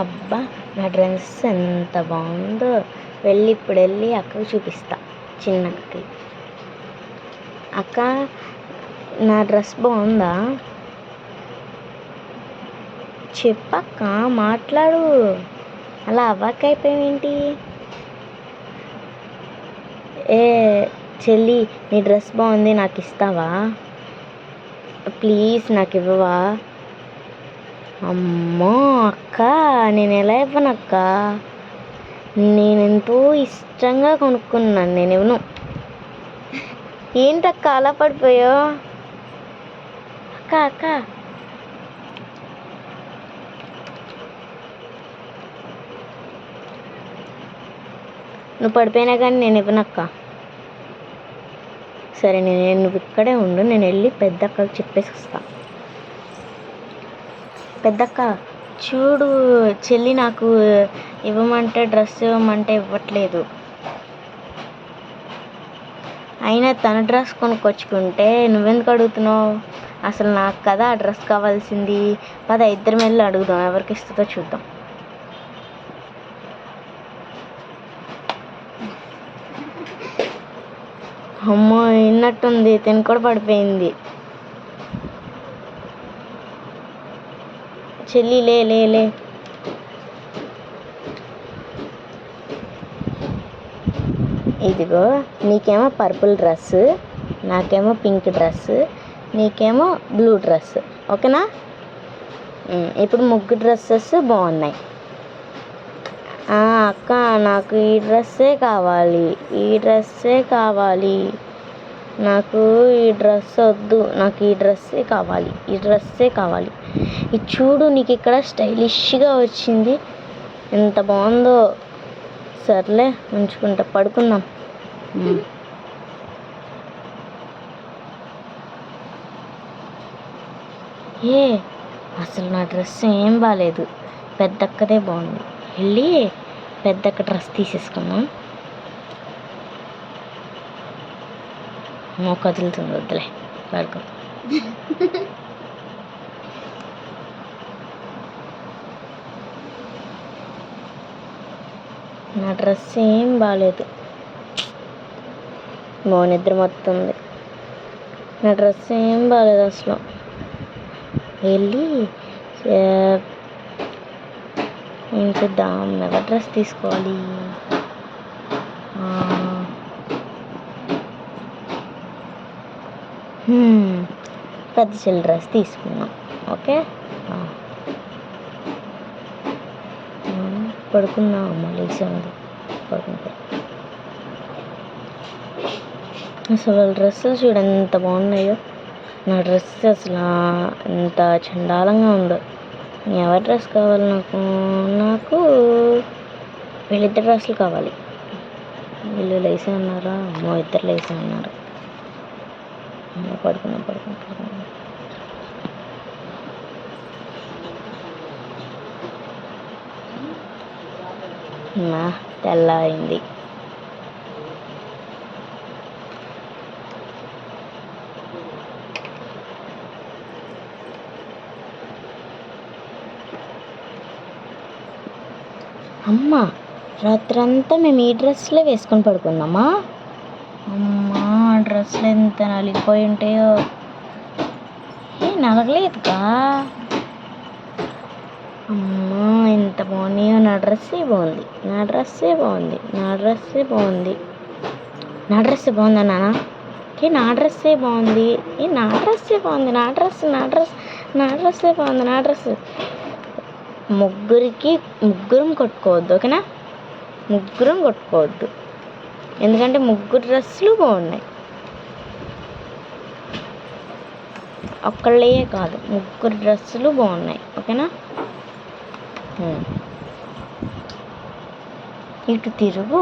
అబ్బా, నా డ్రెస్ ఎంత బాగుందో! ఇప్పుడు వెళ్ళి అక్కకి చూపిస్తా, చిన్నక్కకి. అక్క, నా డ్రెస్ బాగుందా? చెప్పక్క, మాట్లాడు. అలా అవ్వకైపోయావేంటి? ఏ చెల్లి, నీ డ్రెస్ బాగుంది, నాకు ఇస్తావా? ప్లీజ్ నాకు ఇవ్వవా? అమ్మో అక్క, నేను ఎలా ఇవ్వను అక్క? నేను ఎంతో ఇష్టంగా కొనుక్కున్నాను, నేను ఇవ్వను. ఏంటక్క అలా పడిపోయావు? అక్క అక్క, నువ్వు పడిపోయినా కానీ నేను ఇవ్వనక్క. సరే, నువ్వు ఇక్కడే ఉండు, నేను వెళ్ళి పెద్దక్కకి చెప్పేసి వస్తా. పెద్దక్క, చూడు, చెల్లి నాకు ఇవ్వమంటే, డ్రెస్ ఇవ్వమంటే ఇవ్వట్లేదు. అయినా తన డ్రెస్ కొనుక్కొచ్చుకుంటే నువ్వెందుకు అడుగుతున్నావు? అసలు నాకు కదా ఆ డ్రెస్ కావాల్సింది. పద, ఇద్దరం వెళ్ళి అడుగుదాం, ఎవరికి ఇస్తుందో చూద్దాం. అమ్మో, విన్నట్టుంది, తిని కూడా పడిపోయింది. చెల్లి, లే లే లే. ఇదిగో, నీకేమో పర్పుల్ డ్రెస్, నాకేమో పింక్ డ్రెస్, నీకేమో బ్లూ డ్రెస్. ఓకేనా? ఇప్పుడు ముగ్గురు డ్రెస్సెస్ బాగున్నాయి. అక్క, నాకు ఈ డ్రెస్సే కావాలి, ఈ డ్రెస్సే కావాలి. నాకు ఈ డ్రెస్ వద్దు, నాకు ఈ డ్రెస్సే కావాలి, ఈ డ్రెస్సే కావాలి. ఇది చూడు, నీకు ఇక్కడ స్టైలిష్గా వచ్చింది, ఎంత బాగుందో. సర్లే, ఉంచుకుంటా, పడుకుందాం. అసలు నా డ్రెస్ ఏం బాగాలేదు, పెద్దక్కదే బాగుంది. వెళ్ళి పెద్దక్క డ్రెస్ తీసేసుకున్నాం. కదులుతుంది, వద్దులే, పడుకో. నా డ్రెస్ ఏం బాగాలేదు, నిద్ర మొత్తుంది. నా డ్రెస్ ఏం బాగాలేదు అసలు. వెళ్ళి ఏం చేద్దాం, ఎవరి డ్రెస్ తీసుకోవాలి? పెద్ద చెల్లి డ్రెస్ తీసుకున్నాం. ఓకే, పడుకున్నాం. లేచి ఉంది, పడుకుంటే. అసలు వాళ్ళ డ్రెస్సులు చూడు ఎంత బాగున్నాయో. నా డ్రెస్ అసలు ఎంత చండాలంగా ఉందో. ఎవరి డ్రెస్ కావాలి నాకు వీళ్ళిద్దరు డ్రెస్సులు కావాలి. వీళ్ళు లేసే ఉన్నారా? ఇద్దరు లేసే ఉన్నారు. పడుకున్నా. తెల్లారింది. అమ్మ, రాత్రంతా మేము ఈ డ్రెస్లే వేసుకొని పడుకుందామా? అమ్మా, డ్రెస్సులు ఎంత నలిగిపోయి ఉంటాయో. నలగలేదుగా. అమ్మా, ఎంత బాగున్నాయో. నా డ్రెస్సే బాగుంది, నా డ్రెస్సే బాగుంది, నా డ్రెస్సే బాగుంది. నా డ్రెస్సే బాగుందా నాన్న? నా డ్రెస్సే బాగుంది, నా డ్రెస్సే బాగుంది, నా డ్రెస్సే బాగుంది, నా డ్రెస్. ముగ్గురం కొట్టుకోవద్దు, ఓకేనా? ముగ్గురం కొట్టుకోవద్దు, ఎందుకంటే ముగ్గురు డ్రెస్సులు బాగున్నాయి. ఒక్కళ్ళే కాదు, ముగ్గురు డ్రెస్సులు బాగున్నాయి, ఓకేనా? ఇటు తిరుగు.